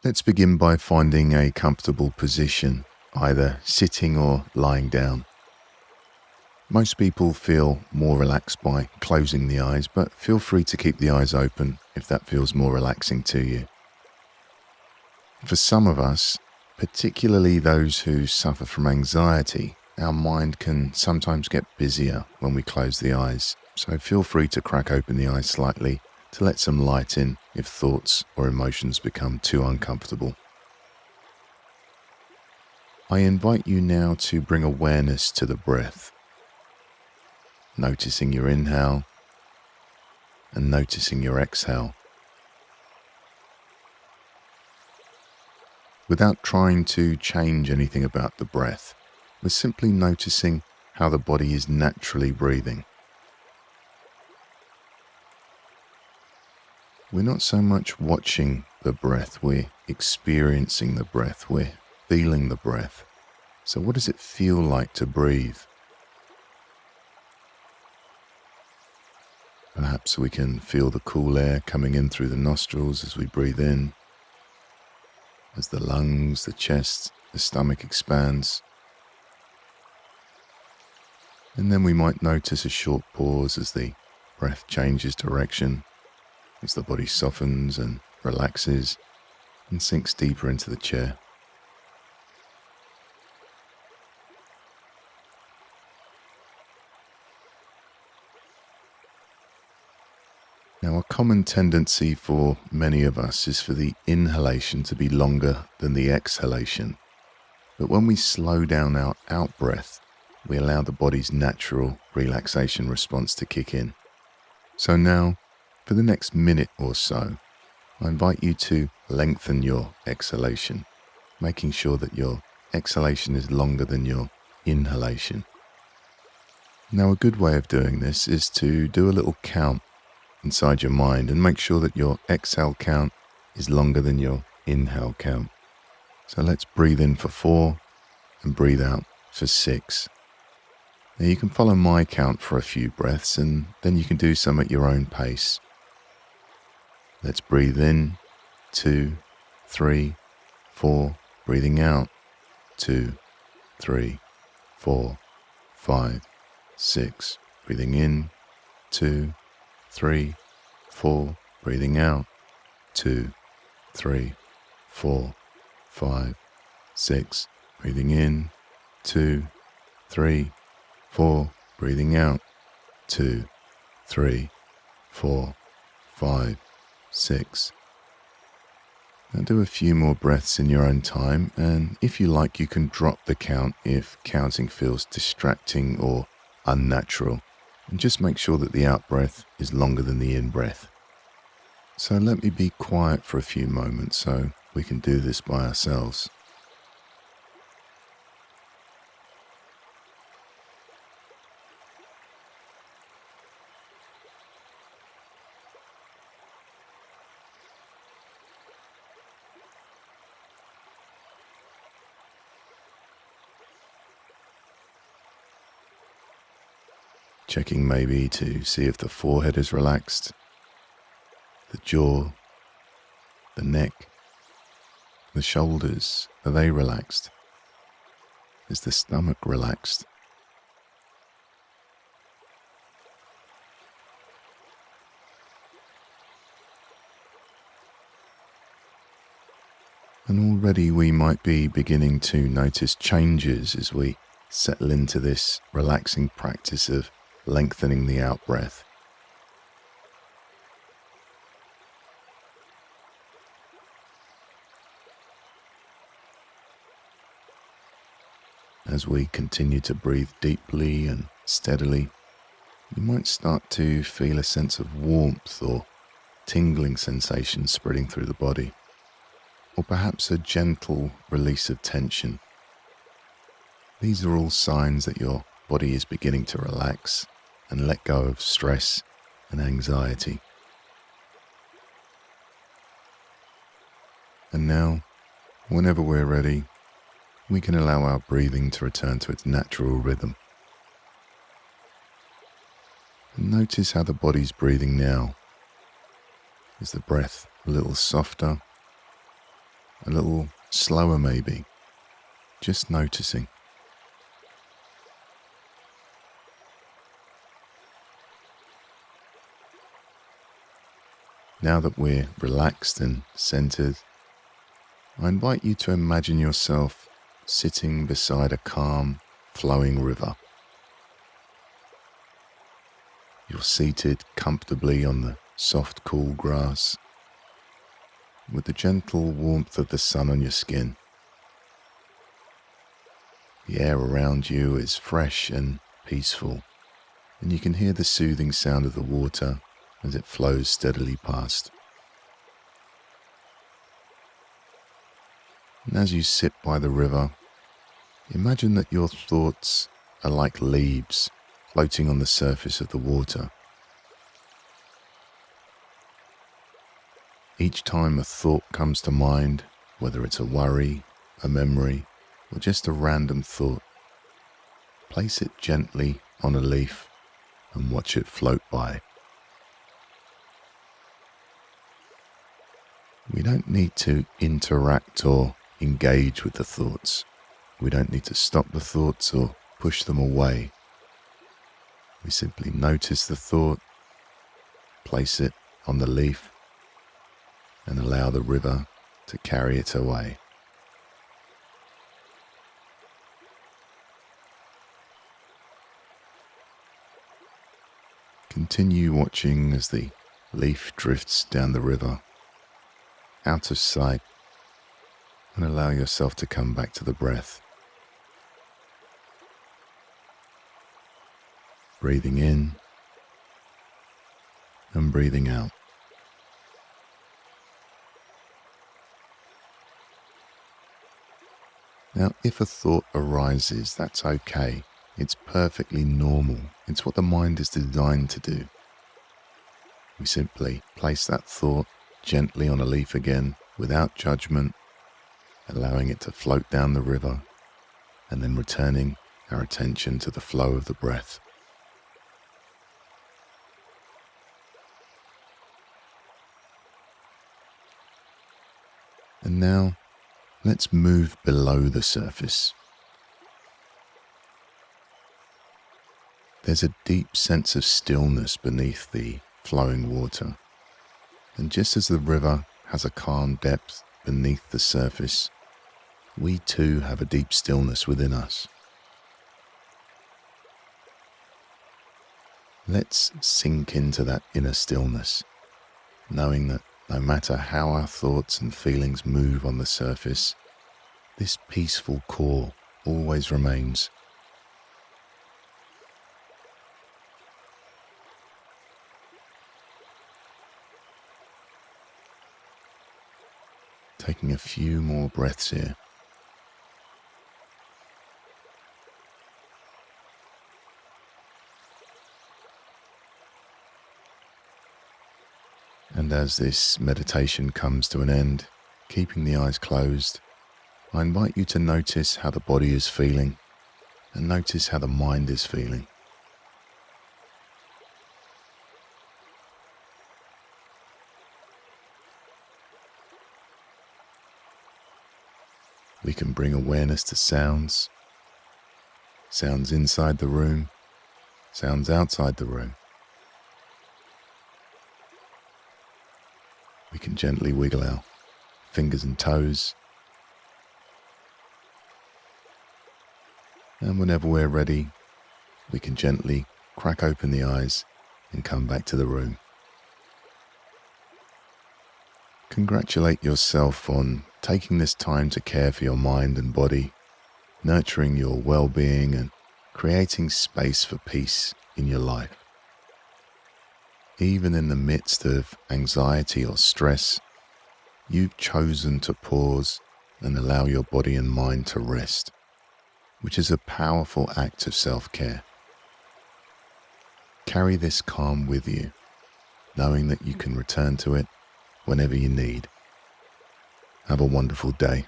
Let's begin by finding a comfortable position, either sitting or lying down. Most people feel more relaxed by closing the eyes, but feel free to keep the eyes open if that feels more relaxing to you. For some of us, particularly those who suffer from anxiety, our mind can sometimes get busier when we close the eyes, so feel free to crack open the eyes slightly to let some light in if thoughts or emotions become too uncomfortable. I invite you now to bring awareness to the breath, noticing your inhale and noticing your exhale. Without trying to change anything about the breath, we're simply noticing how the body is naturally breathing. We're not so much watching the breath, we're experiencing the breath, we're feeling the breath. So what does it feel like to breathe? Perhaps we can feel the cool air coming in through the nostrils as we breathe in, as the lungs, the chest, the stomach expands. And then we might notice a short pause as the breath changes direction, as the body softens and relaxes and sinks deeper into the chair. Now, a common tendency for many of us is for the inhalation to be longer than the exhalation. But when we slow down our out-breath, we allow the body's natural relaxation response to kick in. So now, for the next minute or so, I invite you to lengthen your exhalation, making sure that your exhalation is longer than your inhalation. Now, a good way of doing this is to do a little count inside your mind and make sure that your exhale count is longer than your inhale count. So let's breathe in for 4 and breathe out for 6. Now you can follow my count for a few breaths and then you can do some at your own pace. Let's breathe in, 2, 3, 4, breathing out, 2, 3, 4, 5, 6, breathing in, 2, 3, 4, breathing out, 2, 3, 4, 5, 6, breathing in, 2, 3, 4, breathing out, 2, 3, 4, 5, 6. Now do a few more breaths in your own time, and if you like, you can drop the count if counting feels distracting or unnatural. And just make sure that the out-breath is longer than the in-breath. So let me be quiet for a few moments so we can do this by ourselves. Checking maybe to see if the forehead is relaxed, the jaw, the neck, the shoulders, are they relaxed? Is the stomach relaxed? And already we might be beginning to notice changes as we settle into this relaxing practice of lengthening the out-breath. As we continue to breathe deeply and steadily, you might start to feel a sense of warmth or tingling sensation spreading through the body, or perhaps a gentle release of tension. These are all signs that your body is beginning to relax and let go of stress and anxiety. And now, whenever we're ready, we can allow our breathing to return to its natural rhythm. And notice how the body's breathing now. Is the breath a little softer, a little slower maybe, just noticing. Now that we're relaxed and centered, I invite you to imagine yourself sitting beside a calm, flowing river. You're seated comfortably on the soft, cool grass, with the gentle warmth of the sun on your skin. The air around you is fresh and peaceful, and you can hear the soothing sound of the water as it flows steadily past. And as you sit by the river, imagine that your thoughts are like leaves floating on the surface of the water. Each time a thought comes to mind, whether it's a worry, a memory, or just a random thought, place it gently on a leaf and watch it float by. We don't need to interact or engage with the thoughts. We don't need to stop the thoughts or push them away. We simply notice the thought, place it on the leaf, and allow the river to carry it away. Continue watching as the leaf drifts down the river, out of sight, and allow yourself to come back to the breath. Breathing in and breathing out. Now, if a thought arises, that's okay. It's perfectly normal. It's what the mind is designed to do. We simply place that thought gently on a leaf again, without judgment, allowing it to float down the river, and then returning our attention to the flow of the breath. And now, let's move below the surface. There's a deep sense of stillness beneath the flowing water. And just as the river has a calm depth beneath the surface, we too have a deep stillness within us. Let's sink into that inner stillness, knowing that no matter how our thoughts and feelings move on the surface, this peaceful core always remains. Taking a few more breaths here. And as this meditation comes to an end, keeping the eyes closed, I invite you to notice how the body is feeling and notice how the mind is feeling. We can bring awareness to sounds inside the room, sounds outside the room. We can gently wiggle our fingers and toes. And whenever we're ready, we can gently crack open the eyes and come back to the room. Congratulate yourself on taking this time to care for your mind and body, nurturing your well-being and creating space for peace in your life. Even in the midst of anxiety or stress, you've chosen to pause and allow your body and mind to rest, which is a powerful act of self-care. Carry this calm with you, knowing that you can return to it whenever you need. Have a wonderful day.